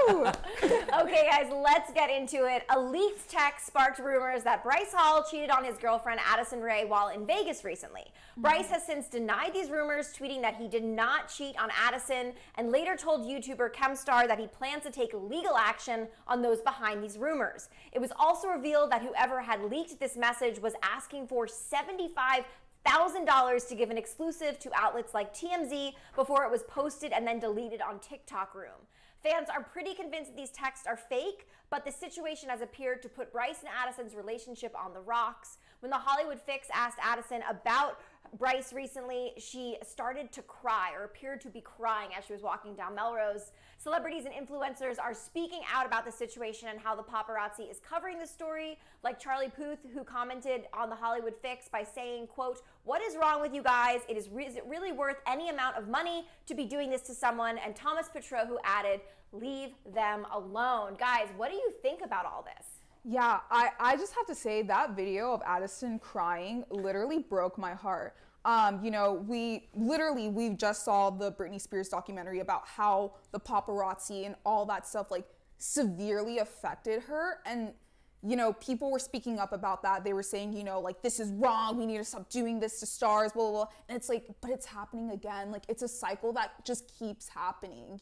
Okay, guys, let's get into it. A leaked text sparked rumors that Bryce Hall cheated on his girlfriend Addison Rae while in Vegas recently. Bryce has since denied these rumors, tweeting that he did not cheat on Addison, and later told YouTuber Kemstar that he plans to take legal action on those behind these rumors. It was also revealed that whoever had leaked this message was asking for $75,000 to give an exclusive to outlets like TMZ before it was posted and then deleted on TikTok Room. Fans are pretty convinced that these texts are fake, but the situation has appeared to put Bryce and Addison's relationship on the rocks. When the Hollywood Fix asked Addison about Bryce recently, she started to cry, or appeared to be crying as she was walking down Melrose. Celebrities and influencers are speaking out about the situation and how the paparazzi is covering the story, like Charlie Puth, who commented on the Hollywood Fix by saying, quote, "What is wrong with you guys? Is it really worth any amount of money to be doing this to someone?" And Thomas Petro, who added, "Leave them alone." Guys, what do you think about all this? Yeah, I just have to say that video of Addison crying literally broke my heart. We just saw the Britney Spears documentary about how the paparazzi and all that stuff like severely affected her. And, people were speaking up about that. They were saying, like, this is wrong. We need to stop doing this to stars, blah, blah, blah. And it's like, but it's happening again. Like, it's a cycle that just keeps happening,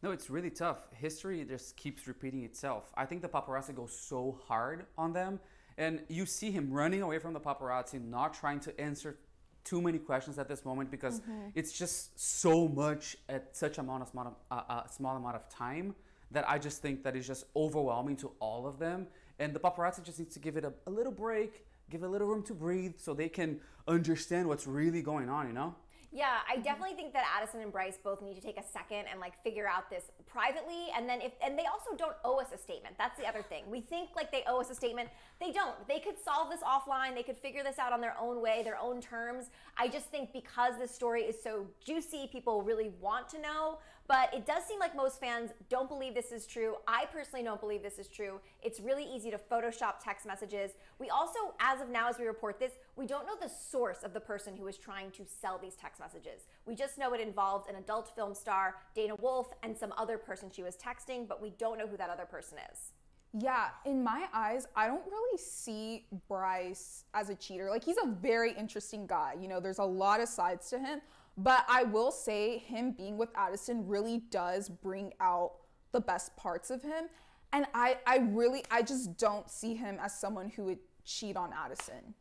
No, it's really tough. History just keeps repeating itself. I think the paparazzi go so hard on them, and you see him running away from the paparazzi, not trying to answer too many questions at this moment because it's just so much at such a small amount of time that I just think that is just overwhelming to all of them. And the paparazzi just needs to give it a little break, give it a little room to breathe so they can understand what's really going on, Yeah, I definitely think that Addison and Bryce both need to take a second and figure out this privately, and then and they also don't owe us a statement. That's the other thing. We think they owe us a statement. They don't. They could solve this offline. They could figure this out on their own way, their own terms. I just think because this story is so juicy, people really want to know, but it does seem like most fans don't believe this is true. I personally don't believe this is true. It's really easy to Photoshop text messages. We also, as of now, as we report this, we don't know the source of the person who is trying to sell these text messages. We just know it involved an adult film star, Dana Wolf, and some other person she was texting, but we don't know who that other person is. Yeah, in my eyes, I don't really see Bryce as a cheater. Like, he's a very interesting guy. There's a lot of sides to him, but I will say him being with Addison really does bring out the best parts of him. And I just don't see him as someone who would cheat on Addison,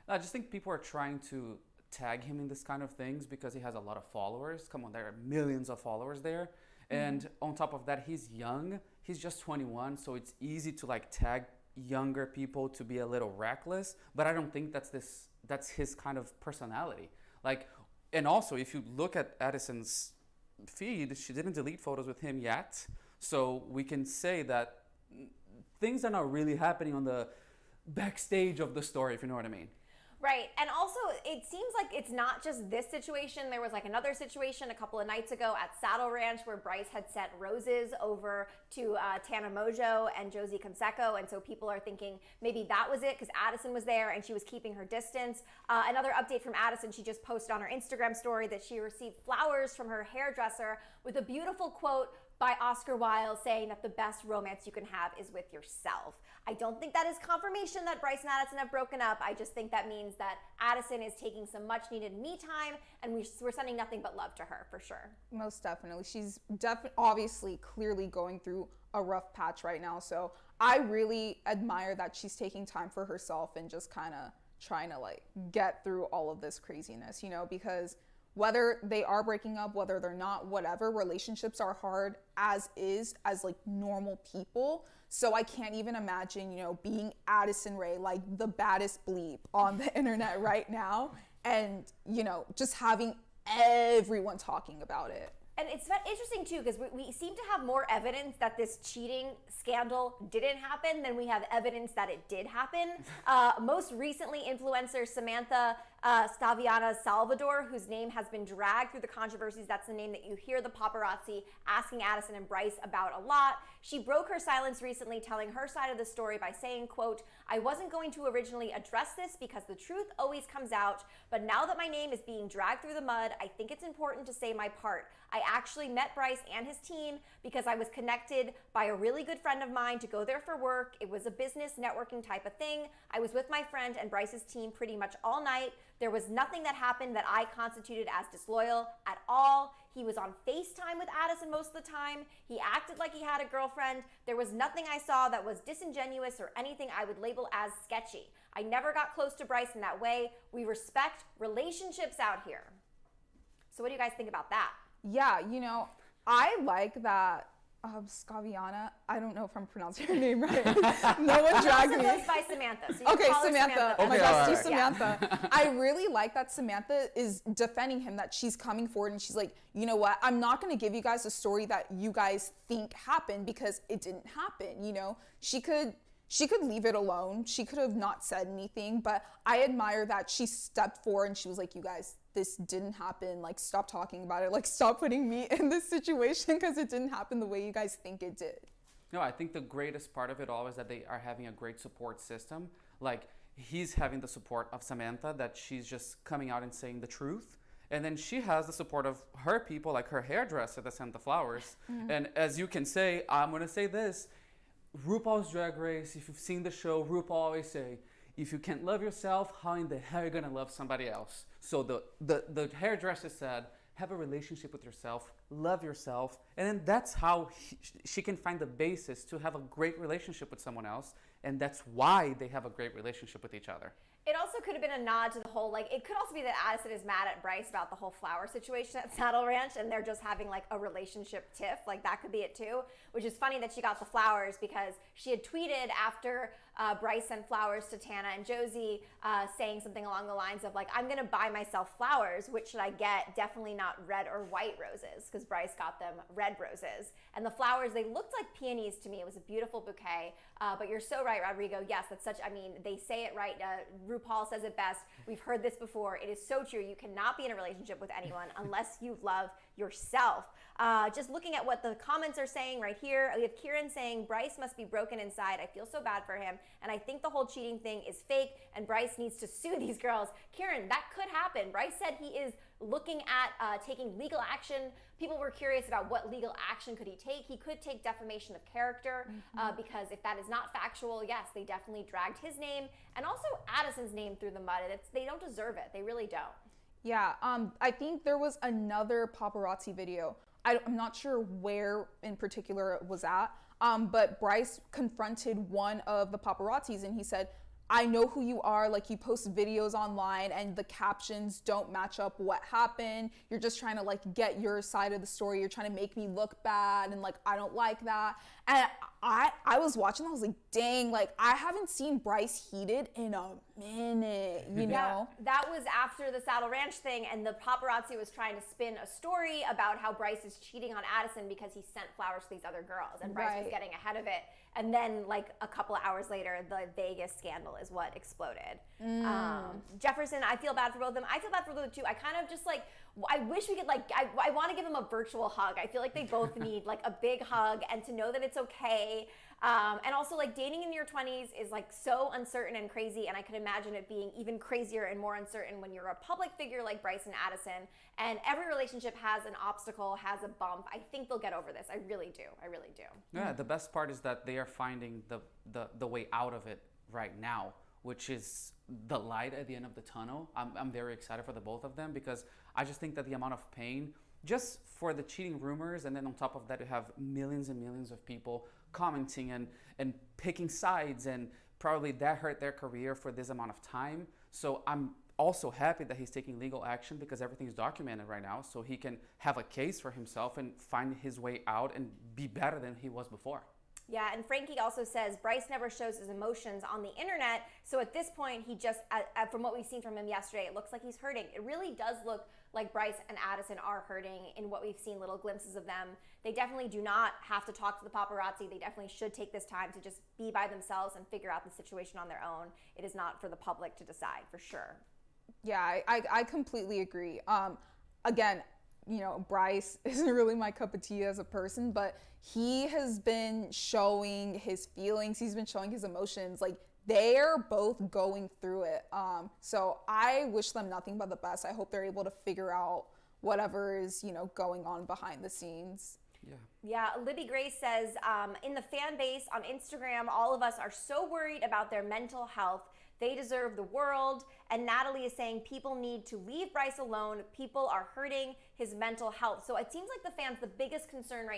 I just think people are trying to tag him in this kind of things because he has a lot of followers. Come on, there are millions of followers there. And on top of that, he's young. He's just 21, so it's easy to tag younger people to be a little reckless. But I don't think that's his kind of personality. And also, if you look at Addison's feed, she didn't delete photos with him yet. So we can say that things are not really happening on the backstage of the story, if you know what I mean. Right. And also, it seems like it's not just this situation. There was another situation a couple of nights ago at Saddle Ranch where Bryce had sent roses over to Tana Mojo and Josie Canseco. And so people are thinking maybe that was it because Addison was there and she was keeping her distance. Another update from Addison, she just posted on her Instagram story that she received flowers from her hairdresser with a beautiful quote by Oscar Wilde saying that the best romance you can have is with yourself. I don't think that is confirmation that Bryce and Addison have broken up. I just think that means that Addison is taking some much needed me time and we're sending nothing but love to her for sure. Most definitely. She's obviously clearly going through a rough patch right now. So I really admire that she's taking time for herself and just kind of trying to get through all of this craziness, because whether they are breaking up, whether they're not, whatever, relationships are hard as normal people. So I can't even imagine, being Addison Rae, the baddest bleep on the internet right now. And, just having everyone talking about it. And it's interesting, too, because we seem to have more evidence that this cheating scandal didn't happen than we have evidence that it did happen. Most recently, influencer Samantha Staviana Salvador, whose name has been dragged through the controversies. That's the name that you hear the paparazzi asking Addison and Bryce about a lot. She broke her silence recently, telling her side of the story by saying, quote, "I wasn't going to originally address this because the truth always comes out, but now that my name is being dragged through the mud, I think it's important to say my part. I actually met Bryce and his team because I was connected by a really good friend of mine to go there for work. It was a business networking type of thing. I was with my friend and Bryce's team pretty much all night. There was nothing that happened that I constituted as disloyal at all. He was on FaceTime with Addison most of the time. He acted like he had a girlfriend. There was nothing I saw that was disingenuous or anything I would label as sketchy. I never got close to Bryce in that way. We respect relationships out here." So what do you guys think about that? Yeah, I like that Scaviana. I don't know if I'm pronouncing her name right. No one dragged me. Goes by Samantha. So you Okay, can call her Samantha. Oh my Okay, gosh, all she's right. Samantha. I really like that Samantha is defending him, that she's coming forward and she's like, you know what? I'm not going to give you guys a story that you guys think happened because it didn't happen. She could leave it alone. She could have not said anything, but I admire that she stepped forward and she was like, you guys, this didn't happen. Like, stop talking about it. Like, stop putting me in this situation because it didn't happen the way you guys think it did. No, I think the greatest part of it all is that they are having a great support system. Like, he's having the support of Samantha, that she's just coming out and saying the truth. And then she has the support of her people, like her hairdresser that sent the flowers. Mm-hmm. And as you can say, I'm going to say this, RuPaul's Drag Race, if you've seen the show, RuPaul always say, if you can't love yourself, how in the hell are you going to love somebody else? So the hairdresser said, have a relationship with yourself, love yourself, and then that's how she can find the basis to have a great relationship with someone else, and that's why they have a great relationship with each other. It also could have been a nod to the whole, it could also be that Addison is mad at Bryce about the whole flower situation at Saddle Ranch, and they're just having a relationship tiff. That could be it too, which is funny that she got the flowers because she had tweeted after Bryce sent flowers to Tana and Josie, saying something along the lines of I'm going to buy myself flowers. Which should I get? Definitely not red or white roses, because Bryce got them red roses. And the flowers, they looked like peonies to me. It was a beautiful bouquet. But you're so right, Rodrigo. Yes, that's they say it right. RuPaul says it best. We've heard this before. It is so true. You cannot be in a relationship with anyone unless you love yourself. Just looking at what the comments are saying right here, we have Kieran saying, Bryce must be broken inside. I feel so bad for him. And I think the whole cheating thing is fake and Bryce needs to sue these girls. Kieran, that could happen. Bryce said he is looking at taking legal action. People were curious about what legal action could he take. He could take defamation of character because if that is not factual, yes, they definitely dragged his name and also Addison's name through the mud. They don't deserve it. They really don't. Yeah, I think there was another paparazzi video. I'm not sure where in particular it was at, but Bryce confronted one of the paparazzis and he said, I know who you are, you post videos online and the captions don't match up what happened. You're just trying to get your side of the story. You're trying to make me look bad and I don't like that. And I was watching, I was like, dang, I haven't seen Bryce heated in a minute, you know? That was after the Saddle Ranch thing and the paparazzi was trying to spin a story about how Bryce is cheating on Addison because he sent flowers to these other girls and Bryce was getting ahead of it. And then a couple of hours later, the Vegas scandal is what exploded. Jefferson, I feel bad for both of them. I feel bad for both too. I kind of just I wish we could I want to give them a virtual hug. I feel like they both need a big hug and to know that it's okay. And also dating in your 20s is so uncertain and crazy. And I can imagine it being even crazier and more uncertain when you're a public figure like Bryce and Addison. And every relationship has an obstacle, has a bump. I think they'll get over this. I really do. I really do. Yeah, the best part is that they are finding the way out of it right now, which is the light at the end of the tunnel. I'm very excited for the both of them because I just think that the amount of pain just for the cheating rumors, and then on top of that you have millions and millions of people commenting and picking sides, and probably that hurt their career for this amount of time. So I'm also happy that he's taking legal action because everything's documented right now, so he can have a case for himself and find his way out and be better than he was before. Yeah, and Frankie also says Bryce never shows his emotions on the internet, so at this point, he just, from what we've seen from him yesterday, it looks like he's hurting. It really does look like Bryce and Addison are hurting in what we've seen, little glimpses of them. They definitely do not have to talk to the paparazzi. They definitely should take this time to just be by themselves and figure out the situation on their own. It is not for the public to decide, for sure. Yeah, I completely agree. Again, you know, Bryce isn't really my cup of tea as a person, but he has been showing his feelings. He's been showing his emotions. Like, they're both going through it. So I wish them nothing but the best. I hope they're able to figure out whatever is, you know, going on behind the scenes. Yeah. Yeah, Libby Grace says, in the fan base on Instagram, all of us are so worried about their mental health. They deserve the world. And Natalie is saying people need to leave Bryce alone. People are hurting his mental health. So it seems like the fans, the biggest concern right